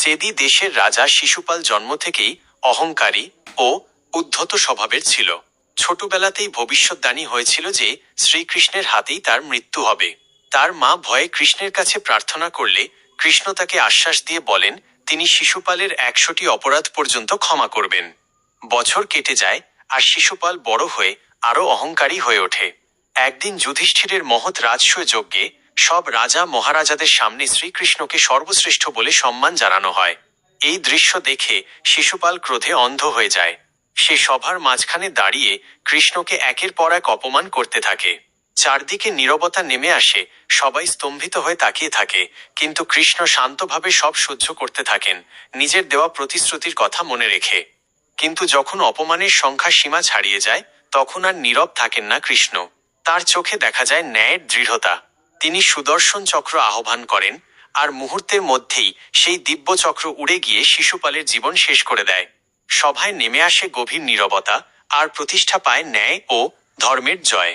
চেদি দেশের রাজা শিশুপাল জন্ম থেকেই অহংকারী ও উদ্ধত স্বভাবের ছিল। ছোটবেলাতেই ভবিষ্যদ্বাণী হয়েছিল যে শ্রীকৃষ্ণের হাতেই তার মৃত্যু হবে। তার মা ভয়ে কৃষ্ণের কাছে প্রার্থনা করলে কৃষ্ণ তাকে আশ্বাস দিয়ে বলেন তিনি শিশুপালের 100টি অপরাধ পর্যন্ত ক্ষমা করবেন। বছর কেটে যায় আর শিশুপাল বড় হয়ে আরও অহংকারী হয়ে ওঠে। একদিন যুধিষ্ঠিরের মহৎ রাজসূয় যজ্ঞে সব রাজা মহারাজাদের সামনে শ্রীকৃষ্ণকে সর্বশ্রেষ্ঠ বলে সম্মান জানানো হয়। এই দৃশ্য দেখে শিশুপাল ক্রোধে অন্ধ হয়ে যায়। সে সভার মাঝখানে দাঁড়িয়ে কৃষ্ণকে একের পর এক অপমান করতে থাকে। চারদিকে নীরবতা নেমে আসে, সবাই স্তম্ভিত হয়ে তাকিয়ে থাকে, কিন্তু কৃষ্ণ শান্তভাবে সব সহ্য করতে থাকেন, নিজের দেওয়া প্রতিশ্রুতির কথা মনে রেখে। কিন্তু যখন অপমানের সংখ্যা সীমা ছাড়িয়ে যায় তখন আর নীরব থাকেন না কৃষ্ণ। তার চোখে দেখা যায় ন্যায়ের দৃঢ়তা। তিনি সুদর্শন চক্র আহ্বান করেন আর মুহূর্তের মধ্যেই সেই দিব্য চক্র উড়ে গিয়ে শিশুপালের জীবন শেষ করে দেয়। সভায় নেমে আসে গভীর নীরবতা আর প্রতিষ্ঠা পায় ন্যায় ও ধর্মের জয়।